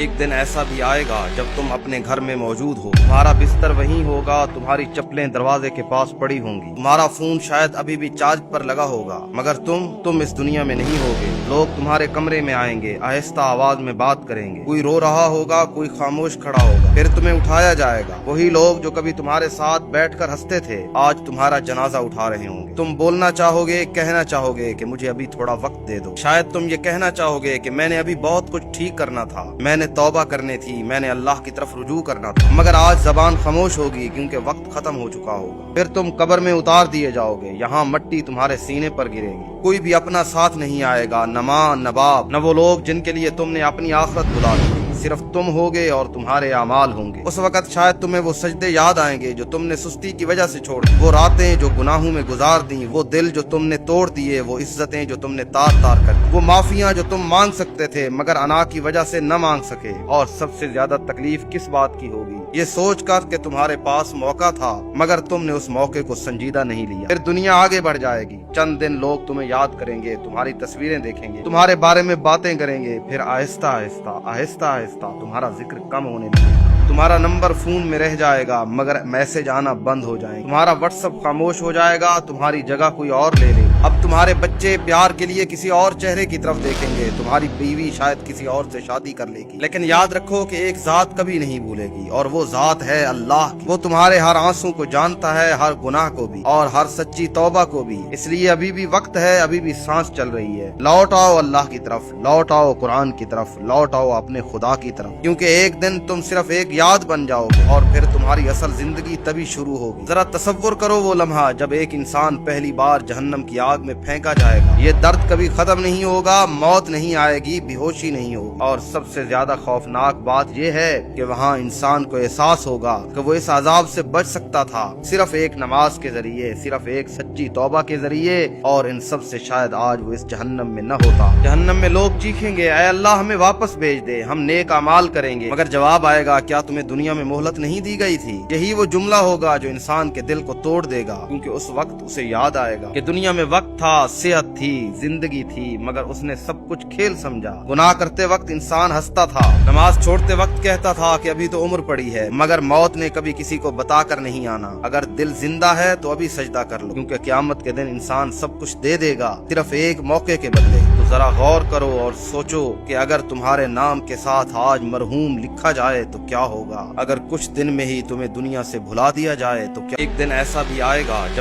एक दिन ऐसा भी आएगा जब तुम अपने घर में मौजूद हो, तुम्हारा बिस्तर वहीं होगा, तुम्हारी चप्पलें दरवाजे के पास पड़ी होंगी, तुम्हारा फोन शायद अभी भी चार्ज पर लगा होगा, मगर तुम इस दुनिया में नहीं होगे। लोग तुम्हारे कमरे में आएंगे, आहिस्ता आवाज में बात करेंगे, कोई रो रहा होगा, कोई खामोश खड़ा होगा, फिर तुम्हें उठाया जाएगा। वही लोग जो कभी तुम्हारे साथ बैठकर हंसते थे, आज तुम्हारा जनाजा उठा रहे होंगे। तुम बोलना चाहोगे, कहना चाहोगे कि मुझे अभी थोड़ा वक्त दे दो। शायद तुम ये कहना चाहोगे कि मैंने अभी बहुत कुछ ठीक करना था, मैंने तौबा करनी थी, मैंने अल्लाह की तरफ रुजू करना था, मगर आज जबान खामोश होगी क्योंकि वक्त खत्म हो चुका होगा। फिर तुम कब्र में उतार दिए जाओगे, यहाँ मट्टी तुम्हारे सीने पर गिरेगी, कोई भी अपना साथ नहीं आएगा, न माँ न बाप, न वो लोग जिनके लिए तुमने अपनी आखिरत बुला दी। सिर्फ तुम होगे और तुम्हारे अमाल होंगे। उस वक्त शायद तुम्हें वो सजदे याद आएंगे जो तुमने सुस्ती की वजह से छोड़ दी, वो रातें जो गुनाहों में गुजार दी, वो दिल जो तुमने तोड़ दिए, वो इज्जतें जो तुमने तार तार कर दी, वो माफियां जो तुम मांग सकते थे मगर अना की वजह से न मांग सके। और सबसे ज्यादा तकलीफ किस बात की होगी, ये सोच कर कि तुम्हारे पास मौका था मगर तुमने उस मौके को संजीदा नहीं लिया। फिर दुनिया आगे बढ़ जाएगी, चंद दिन लोग तुम्हें याद करेंगे, तुम्हारी तस्वीरें देखेंगे, तुम्हारे बारे में बातें करेंगे, फिर आहिस्ता आहिस्ता आहिस्ता आहिस्ता तुम्हारा जिक्र कम होने लगेगा। तुम्हारा नंबर फोन में रह जाएगा मगर मैसेज आना बंद हो जाएंगे, तुम्हारा व्हाट्सएप खामोश हो जाएगा, तुम्हारी जगह कोई और ले ले। अब तुम्हारे बच्चे प्यार के लिए किसी और चेहरे की तरफ देखेंगे, तुम्हारी बीवी शायद किसी और से शादी कर लेगी, लेकिन याद रखो कि एक जात कभी नहीं भूलेगी और वो जात है अल्लाह की। वो तुम्हारे हर आंसू को जानता है, हर गुनाह को भी और हर सच्ची तौबा को भी। इसलिए अभी भी वक्त है, अभी भी सांस चल रही है। लौट आओ अल्लाह की तरफ, लौट आओ कुरान की तरफ, लौट आओ अपने खुदा की तरफ, क्योंकि एक दिन तुम सिर्फ एक याद बन जाओगे और फिर तुम्हारी असल जिंदगी तभी शुरू होगी। जरा तसव्वुर करो वो लम्हा जब एक इंसान पहली बार जहन्नम की आग में फेंका जाएगा। ये दर्द कभी खत्म नहीं होगा, मौत नहीं आएगी, बेहोशी नहीं होगी, और सबसे ज्यादा खौफनाक बात यह है कि वहाँ इंसान को एहसास होगा कि वो इस अजाब से बच सकता था सिर्फ एक नमाज के जरिए, सिर्फ एक सच्ची तौबा के जरिए, और इन सब से शायद आज वो इस जहन्नम में न होता। जहन्नम में लोग चीखेंगे, ऐ अल्लाह हमें वापस भेज दे, हम नेक अमाल करेंगे, मगर जवाब आएगा, क्या तुम्हें दुनिया में मोहलत नहीं दी गई थी? यही वो जुमला होगा जो इंसान के दिल को तोड़ देगा, क्योंकि उस वक्त उसे याद आएगा कि दुनिया में वक्त था, सेहत थी, जिंदगी थी, मगर उसने सब कुछ खेल समझा। गुनाह करते वक्त इंसान हंसता था, नमाज छोड़ते वक्त कहता था कि अभी तो उम्र पड़ी है, मगर मौत ने कभी किसी को बताकर नहीं आना, अगर दिल जिंदा है तो अभी सजदा कर लो, क्योंकि क़यामत के दिन इंसान सब कुछ दे देगा सिर्फ एक मौके के बदले। तो जरा गौर करो और सोचो कि अगर तुम्हारे नाम के साथ आज मरहूम लिखा जाए तो क्या होगा? अगर कुछ दिन में ही तुम्हें दुनिया से भुला दिया जाए तो क्या? एक दिन ऐसा भी आएगा जब